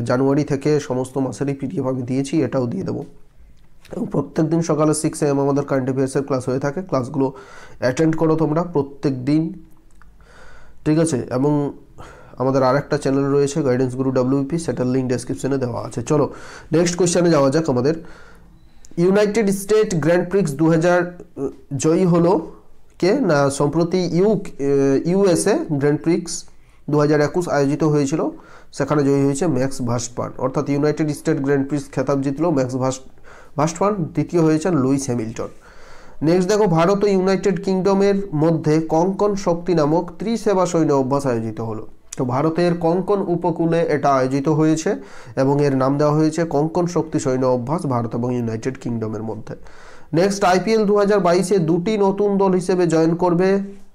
জানুয়ারি থেকে সমস্ত মাসেরই PDF আমি দিয়েছি, এটাও দিয়ে দেবো। এবং প্রত্যেক দিন সকালে 6 AM আমাদের কারেন্ট অ্যাফেয়ার্সের ক্লাস হয়ে থাকে। ক্লাসগুলো অ্যাটেন্ড করো তোমরা প্রত্যেক দিন, ঠিক আছে? এবং আমাদের আরেকটা চ্যানেল রয়েছে গাইডেন্স গুরু WP, সেটার লিঙ্ক ডেসক্রিপশনে দেওয়া আছে। চলো নেক্সট কোয়েশ্চেনে যাওয়া যাক। আমাদের ইউনাইটেড স্টেট গ্র্যান্ড প্রিক্স 2000 জয়ী হলো কে? না সম্প্রতি USA গ্র্যান্ড প্রিক্স 2021 আয়োজিত হয়েছিল, সেখানে জয়ী হয়েছে ম্যাক্স ভার্স্টাপেন। অর্থাৎ ইউনাইটেড স্টেট গ্র্যান্ড প্রিক্স খেতাব জিতলো ম্যাক্স ভার্স্টাপেন, দ্বিতীয় হয়েছেন লুইস হ্যামিল্টন। নেক্সট দেখো ভারত ও ইউনাইটেড কিংডমের মধ্যে কঙ্কন শক্তি নামক ত্রিসেবা সৈন্য অভ্যাস আয়োজিত হলো। তো ভারতের কঙ্কন উপকূলে এটা আয়োজিত হয়েছে এবং এর নাম দেওয়া হয়েছে কঙ্কন শক্তি সৈন্য অভ্যাস ভারত এবং ইউনাইটেড কিংডমের মধ্যে। নেক্সট IPL 2022-এ দুটি নতুন দল হিসেবে জয়েন করবে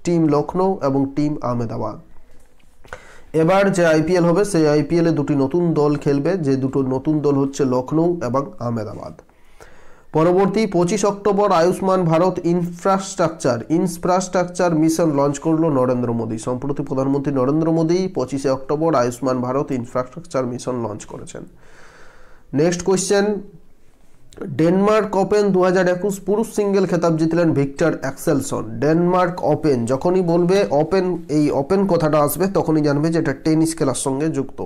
টিম লখনৌ এবং টিম আহমেদাবাদ। এবার যে IPL হবে সেই IPL-এ দুটি নতুন দল খেলবে, যে দুটো নতুন দল হচ্ছে লখনৌ এবং আহমেদাবাদ। পরবর্তী 25 October Ayushman Bharat infrastructure mission launch করলো নরেন্দ্র মোদী। সম্প্রতি প্রধানমন্ত্রী Narendra Modi 25 October Ayushman Bharat infrastructure mission launch করেছেন। নেক্সট কোয়েশ্চেন, ডেনমার্ক ওপেন 2021 পুরুষ সিঙ্গেল খেতাব জিতলেন ভিক্টর অ্যাক্সেলসন। ডেনমার্ক ওপেন, যখনই বলবে ওপেন, এই ওপেন কথাটা আসবে তখনই জানবে যে এটা টেনিস খেলার সঙ্গে যুক্ত।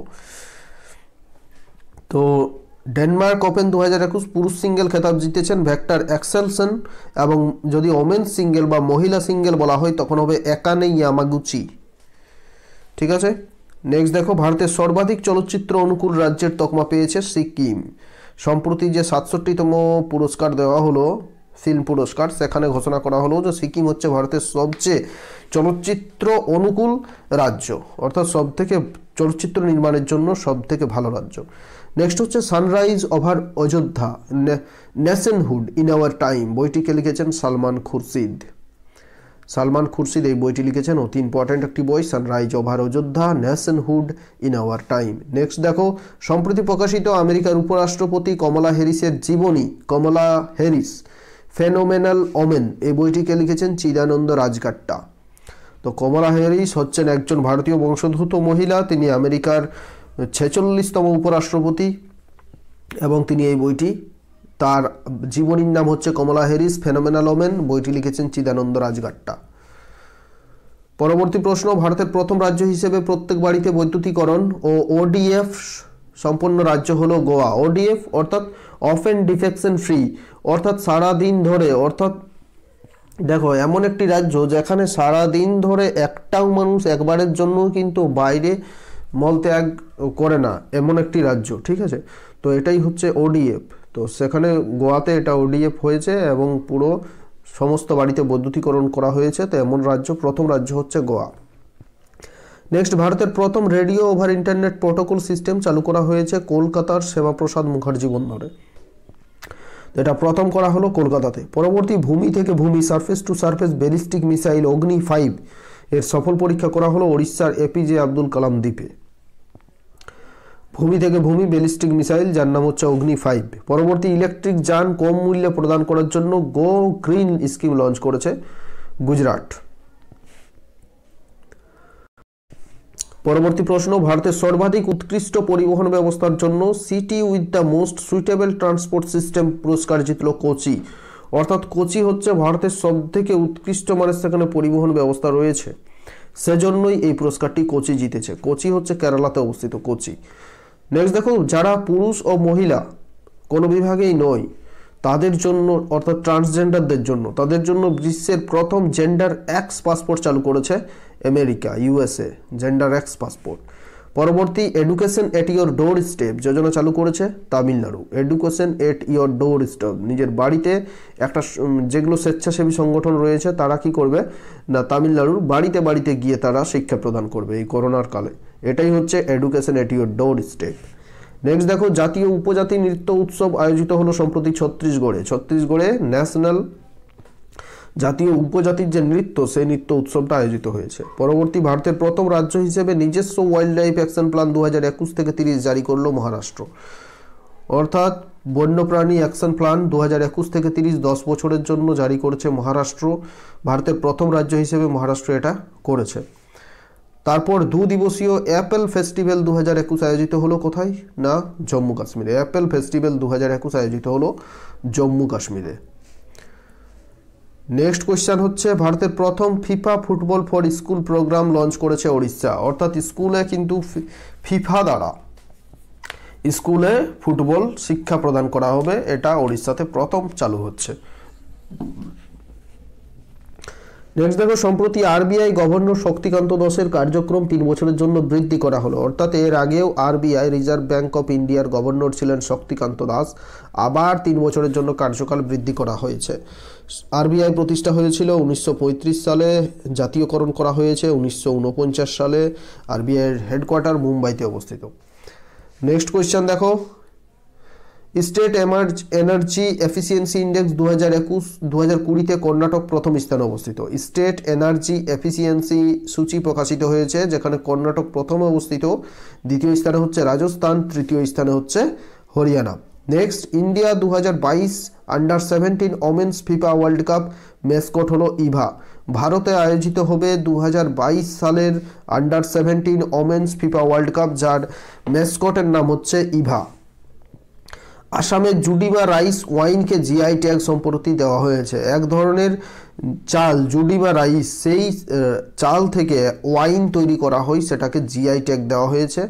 তো ডেনমার্ক ওপেন 2021 পুরুষ সিঙ্গেল খেতাব জিতেছেন ভিক্টর অ্যাক্সেলসন, এবং যদি ওমেন সিঙ্গেল বা মহিলা সিঙ্গেল বলা হয় তখন হবে একানে ইয়ামাগুচি। ঠিক আছে, নেক্সট দেখো, ভারতের সর্বাধিক চলচ্চিত্র অনুকূল রাজ্যের তকমা পেয়েছে সিকিম। সম্প্রতি যে 67তম পুরস্কার দেওয়া হলো ফিল্ম পুরস্কার, সেখানে ঘোষণা করা হলো যে সিকিম হচ্ছে ভারতের সবচেয়ে চলচ্চিত্র অনুকূল রাজ্য, অর্থাৎ সবথেকে চলচ্চিত্র নির্মাণের জন্য সবথেকে ভালো রাজ্য। নেক্সট হচ্ছে sunrise over Ayodhya nationhood in our time, বইটিকে লিখেছেন সালমান খুরশিদ। সালমান খুরশিদ এই বইটি লিখেছেন, অতি ইম্পর্ট্যান্ট একটি বই, sunrise over Ayodhya nationhood in our time. Next দেখো, সম্প্রতি প্রকাশিত আমেরিকার উপরাষ্ট্রপতি কমলা হ্যারিসের জীবনী, কমলা হ্যারিস ফেনোমেনাল ওমেন, এই বইটিকে লিখেছেন চিদানন্দ রাজগাট্টা। তো কমলা হ্যারিস হচ্ছেন একজন ভারতীয় বংশোদ্ভূত মহিলা, তিনি আমেরিকার 46তম উপরাষ্ট্রপতি, এবং তিনি এই বইটি, তার জীবনীর নাম হচ্ছে কমলা হ্যারিস ফেনোমেনাল ওমেন, বইটি লিখেছেন চিদানন্দ রাজগাট্টা। পরবর্তী প্রশ্ন, ভারতের প্রথম রাজ্য হিসেবে প্রত্যেক বাড়িতে বৈদ্যুতিকরণ ও ওডিএফ সম্পন্ন রাজ্য হলো গোয়া। ওডিএফ অর্থাৎ অফেন ডিফেকশন ফ্রি, অর্থাৎ সারাদিন ধরে, অর্থাৎ দেখো এমন একটি রাজ্য যেখানে সারাদিন ধরে একটাও মানুষ একবারের জন্য কিন্তু বাইরে মলত্যাগ করে না, এমন একটি রাজ্য। ঠিক আছে, তো এটাই হচ্ছে ওডিএফ। তো সেখানে গোয়াতে এটা ওডিএফ হয়েছে এবং পুরো সমস্ত বাড়িতে বৈদ্যুতিকরণ করা হয়েছে, তো এমন রাজ্য, প্রথম রাজ্য হচ্ছে গোয়া। নেক্সট, ভারতের প্রথম radio over internet protocol system চালু করা হয়েছে কলকাতার সেবাপ্রসাদ মুখার্জি বন্দরে, এটা প্রথম করা হলো কলকাতাতে। পরবর্তী, ভূমি থেকে ভূমি surface two surface ballistic missile অগ্নি 5 এর সফল পরীক্ষা করা হলো ওড়িশার এপিজে আব্দুল কালাম দ্বীপে। ভূমি থেকে ভূমি ব্যালিস্টিক মিসাইল, যার নাম হচ্ছে অগ্নি 5। পরবর্তী, ইলেকট্রিক যান কম মূল্যে প্রদান করার জন্য গো গ্রিন স্কিম লঞ্চ করেছে গুজরাট। পরবর্তী প্রশ্ন, ভারতের সর্বাধিক উৎকৃষ্ট পরিবহন ব্যবস্থার জন্য city with the most suitable transport system পুরস্কার জিতল কোচি, অর্থাৎ কোচি হচ্ছে ভারতের সবথেকে উৎকৃষ্ট মানের সেখানে পরিবহন ব্যবস্থা রয়েছে, সেজন্যই এই পুরস্কারটি কোচি জিতেছে। কোচি হচ্ছে কেরালাতে অবস্থিত, কোচি। নেক্সট দেখো, যারা পুরুষ ও মহিলা কোনো বিভাগেই নয় তাদের জন্য, অর্থাৎ ট্রান্সজেন্ডারদের জন্য, তাদের জন্য বিশ্বের প্রথম জেন্ডার এক্স পাসপোর্ট চালু করেছে America, USA, gender X passport. পরবর্তী, education at your doorstep Yojana চালু করেছে Tamil Nadu. Education at your doorstep, নিজের বাড়িতে একটা, যেগুলো স্বেচ্ছাসেবী সংগঠন রয়েছে তারা কি করবে না, তামিলনাড়ুর বাড়িতে বাড়িতে গিয়ে তারা শিক্ষা প্রদান করবে এই করোনার কালে, এটাই হচ্ছে education at your door step. Next দেখো, জাতীয় উপজাতি নৃত্য উৎসব আয়োজিত হলো সম্প্রতি ছত্তিশগড়ে। ছত্তিশগড়ে ন্যাশনাল জাতীয় উপজাতির যে নৃত্য, সেই নৃত্য উৎসবটা আয়োজিত হয়েছে। পরবর্তী, ভারতের প্রথম রাজ্য হিসেবে নিজস্ব ওয়াইল্ড লাইফ অ্যাকশন প্ল্যান 2021 থেকে 30 জারি করলো মহারাষ্ট্র, অর্থাৎ বন্যপ্রাণী অ্যাকশন প্ল্যান 2021 থেকে 30 10 বছরের জন্য জারি করেছে মহারাষ্ট্র। ভারতের প্রথম রাজ্য হিসেবে মহারাষ্ট্র এটা করেছে। তারপর, 2 দিবসীয় অ্যাপেল ফেস্টিভ্যাল 2021 আয়োজিত হলো কোথায় না, জম্মু কাশ্মীরে। অ্যাপেল ফেস্টিভ্যাল 2021 আয়োজিত হলো জম্মু কাশ্মীরে। নেক্সট কোয়েশ্চেন হচ্ছে, ভারতের প্রথম FIFA football for school program launch করেছে ওড়িশা, অর্থাৎ স্কুলে কিন্তু ফিফা দ্বারা স্কুলে ফুটবল শিক্ষা প্রদান করা হবে, এটা ওড়িশাতে প্রথম চালু হচ্ছে। নেক্সট দেখো, সম্প্রতি আরবিআই গভর্নর শক্তিকান্ত দাসের কার্যক্রম 3 বছরের জন্য বৃদ্ধি করা হলো, অর্থাৎ এর আগেও আরবিআই রিজার্ভ ব্যাঙ্ক অফ ইন্ডিয়ার গভর্নর ছিলেন শক্তিকান্ত দাস, আবার 3 বছরের জন্য কার্যকাল বৃদ্ধি করা হয়েছে। আরবিআই প্রতিষ্ঠা হয়েছিল 1935 সালে, জাতীয়করণ করা হয়েছে 1949 সালে। আরবিআইয়ের হেডকোয়ার্টার মুম্বাইতে অবস্থিত। নেক্সট কোয়েশ্চেন দেখো, স্টেট এনার্জি এফিসিয়েন্সি ইন্ডেক্স 2020-তে কর্ণাটক প্রথম স্থানে অবস্থিত। স্টেট এনার্জি এফিসিয়েন্সি সূচি প্রকাশিত হয়েছে, যেখানে কর্ণাটক প্রথমে অবস্থিত, দ্বিতীয় স্থানে হচ্ছে রাজস্থান, তৃতীয় স্থানে হচ্ছে হরিয়ানা। নেক্সট, ইন্ডিয়া 2022 আন্ডার-17 women's FIFA world cup mascot হলো ইভা। ভারতে আয়োজিত হবে 2022 সালের আন্ডার-17 ওমেন্স ফিফা ওয়ার্ল্ড কাপ, যার ম্যাসকটের নাম হচ্ছে ইভা। আসামে জুডিবা রাইস ওয়াইনকে জিআই ট্যাগ সম্প্রতি দেওয়া হয়েছে। এক ধরনের চাল জুডিবা রাইস, সেই চাল থেকে ওয়াইন তৈরি করা হয়, সেটাকে জিআই ট্যাগ দেওয়া হয়েছে।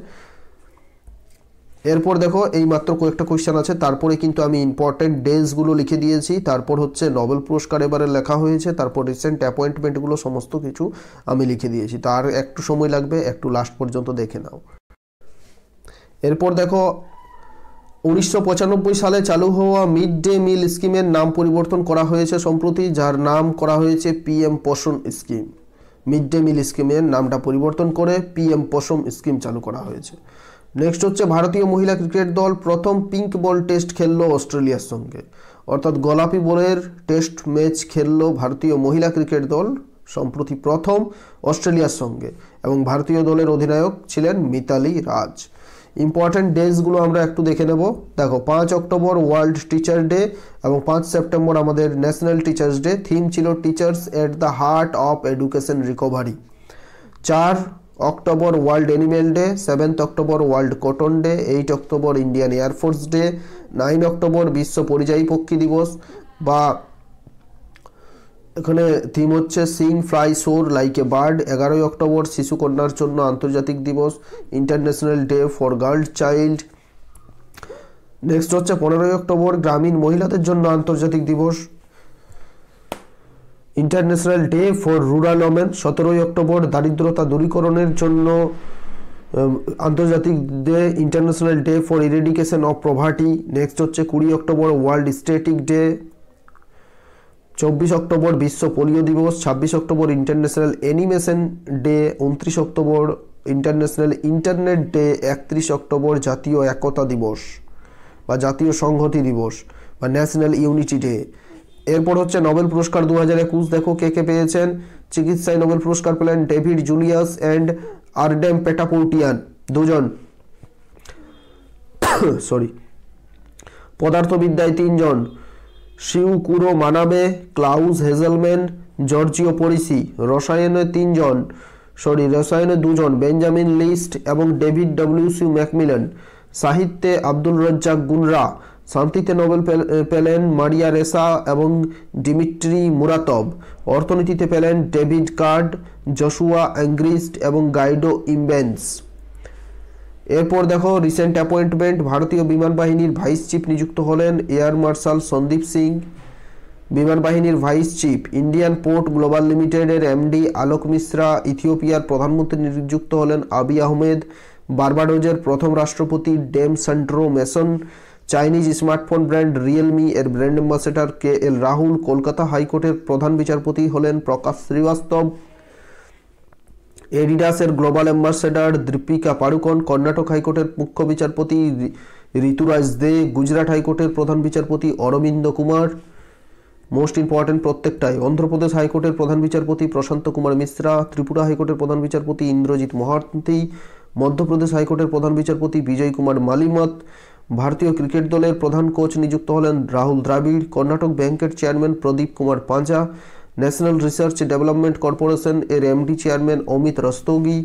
এরপর দেখো এই মাত্র কয়েকটা কোয়েশ্চেন আছে, তারপরে কিন্তু আমি ইম্পর্টেন্ট ডেজগুলো লিখে দিয়েছি। তারপর হচ্ছে নোবেল পুরস্কার এবারে লেখা হয়েছে, তারপর রিসেন্ট অ্যাপয়েন্টমেন্টগুলো সমস্ত কিছু আমি লিখে দিয়েছি। তার একটু সময় লাগবে, একটু লাস্ট পর্যন্ত দেখে নাও। এরপর দেখো 1995 সালে চালু হওয়া মিড ডে মিল স্কিমের নাম পরিবর্তন করা হয়েছে সম্প্রতি, যার নাম করা হয়েছে পিএম পোষণ স্কিম। মিড ডে মিল স্কিমের নামটা পরিবর্তন করে পিএম পোষণ স্কিম চালু করা হয়েছে। নেক্সট হচ্ছে ভারতীয় মহিলা ক্রিকেট দল প্রথম পিঙ্ক বল টেস্ট খেললো অস্ট্রেলিয়ার সঙ্গে, অর্থাৎ গোলাপি বলের টেস্ট ম্যাচ খেললো ভারতীয় মহিলা ক্রিকেট দল সম্প্রতি প্রথম অস্ট্রেলিয়ার সঙ্গে, এবং ভারতীয় দলের অধিনায়ক ছিলেন মিতালি রাজ। ইম্পর্টেন্ট ডেজগুলো আমরা একটু দেখে নেব। দেখো 5 অক্টোবর ওয়ার্ল্ড টিচার ডে এবং 5 সেপ্টেম্বর আমাদের ন্যাশনাল টিচার্স ডে। থিম ছিল teachers at the heart of education recovery. 4 October world animal day, 7 October world cotton day, 8 October Indian air force day, 9 October বিশ্ব পরিযায়ী পক্ষী দিবস, বা এখানে থিম হচ্ছে sing fly soar like a bird. 11 October শিশু কন্যার জন্য আন্তর্জাতিক দিবস, international day for girl child. Next হচ্ছে 15 অক্টোবর গ্রামীণ মহিলাদের জন্য আন্তর্জাতিক দিবস, international day for rural women. 17 অক্টোবর দারিদ্রতা দূরীকরণের জন্য আন্তর্জাতিক day, international day for eradication of poverty. Next হচ্ছে 20 অক্টোবর ওয়ার্ল্ড স্ট্যাটিক ডে। 24 অক্টোবর বিশ্ব পোলিও দিবস। 26 অক্টোবর ইন্টারন্যাশনাল অ্যানিমেশন ডে। 29 অক্টোবর ইন্টারন্যাশনাল ইন্টারনেট ডে। 31 অক্টোবর জাতীয় একতা দিবস বা জাতীয় সংহতি দিবস বা ন্যাশনাল ইউনিটি ডে। এরপর হচ্ছে নোবেল পুরস্কার 2021। দেখো কে কে পেয়েছেন। চিকিৎসায় নোবেল পুরস্কার পেলেন ডেভিড জুলিয়াস অ্যান্ড আরডেম পেটাপোর্টিয়ান, দুজন। সরি। পদার্থবিদ্যায় 3 জন, শিউকুরো মানাবে, ক্লাউস হেজেলম্যান, জর্জিও পরিসি। রসায়নে 3 জন, রসায়নে 2 জন, বেঞ্জামিন লিস্ট এবং ডেভিড ডব্লিউসি ম্যাকমিলান। সাহিত্যে আব্দুল রাজ্জাক গুনরা। শান্তিতে নোবেল পেলেন মারিয়া রেসা এবং ডিমিট্রি মুরাতভ। অর্থনীতিতে পেলেন ডেভিড কার্ড, জশুয়া অ্যাংগ্রিস্ট এবং গাইডো ইমবেন্স। এরপর দেখো রিসেন্ট অ্যাপয়েন্টমেন্ট। ভারতীয় বিমান বাহিনীর ভাইস চিফ নিযুক্ত হলেন এয়ার মার্শাল সন্দীপ সিং। বিমান বাহিনীর vice chief Indian port global লিমিটেডের এমডি আলোক মিশ্রা। ইথিওপিয়ার প্রধানমন্ত্রী নিযুক্ত হলেন আবি আহমেদ। বার্বাডোজের প্রথম রাষ্ট্রপতি Dame Sandra Mason. Chinese smartphone brand Realme এর brand ambassador K L Rahul. Kolkata হাইকোর্টের প্রধান বিচারপতি হলেন প্রকাশ শ্রীবাস্তব। এডিডাসের গ্লোবাল অ্যাম্বাসেডর দীপিকা পাড়ুকোন। কর্ণাটক হাইকোর্টের মুখ্য বিচারপতি ঋতুরাজ দে। গুজরাট হাইকোর্টের প্রধান বিচারপতি অরবিন্দ কুমার। মোস্ট ইম্পর্টেন্ট প্রত্যেকটাই। অন্ধ্রপ্রদেশ হাইকোর্টের প্রধান বিচারপতি প্রশান্ত কুমার মিশ্রা। ত্রিপুরা হাইকোর্টের প্রধান বিচারপতি ইন্দ্রজিৎ মহান্তি। মধ্যপ্রদেশ হাইকোর্টের প্রধান বিচারপতি বিজয় কুমার মালিমত। ভারতীয় ক্রিকেট দলের প্রধান কোচ নিযুক্ত হলেন রাহুল দ্রাবিড়। কর্ণাটক ব্যাংকের চেয়ারম্যান প্রদীপ কুমার পাঁজা। ন্যাশনাল রিসার্চ ডেভেলপমেন্ট কর্পোরেশন এর এমডি চেয়ারম্যান অমিত রস্তোগি।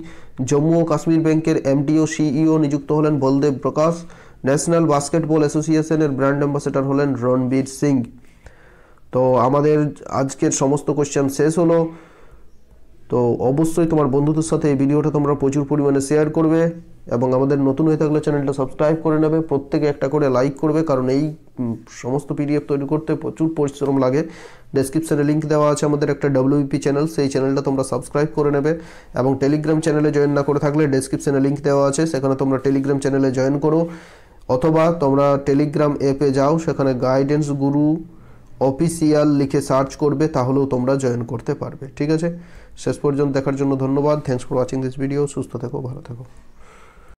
জম্মু ও কাশ্মীর ব্যাংকের এমডি ও সিইও নিযুক্ত হলেন বলদেব প্রকাশ। ন্যাশনাল বাস্কেটবল অ্যাসোসিয়েশনের ব্র্যান্ড অ্যাম্বাসেডর হলেন রণবীর সিং। তো আমাদের আজকের সমস্ত কোশ্চেন শেষ হলো। তো অবশ্যই তোমার বন্ধুদের সাথে এই ভিডিওটা তোমরা প্রচুর পরিমাণে শেয়ার করবে এবং আমাদের নতুন হয়ে থাকলে চ্যানেলটা সাবস্ক্রাইব করে নেবে। প্রত্যেকে একটা করে লাইক করবে, কারণ এই সমস্ত পিডিএফ তৈরি করতে প্রচুর পরিশ্রম লাগে। ডেসক্রিপশনে লিঙ্ক দেওয়া আছে আমাদের একটা ডব্লিউপি চ্যানেল, সেই চ্যানেলটা তোমরা সাবস্ক্রাইব করে নেবে। এবং টেলিগ্রাম চ্যানেলে জয়েন না করে থাকলে ডেসক্রিপশনে লিঙ্ক দেওয়া আছে, সেখানে তোমরা টেলিগ্রাম চ্যানেলে জয়েন করো, অথবা তোমরা টেলিগ্রাম অ্যাপে যাও, সেখানে গাইডেন্স গুরু অফিসিয়াল লিখে সার্চ করবে, তাহলেও তোমরা জয়েন করতে পারবে। ঠিক আছে, শেষ পর্যন্ত দেখার জন্য ধন্যবাদ। Thanks for watching this video. সুস্থ থেকো, ভালো থেকো।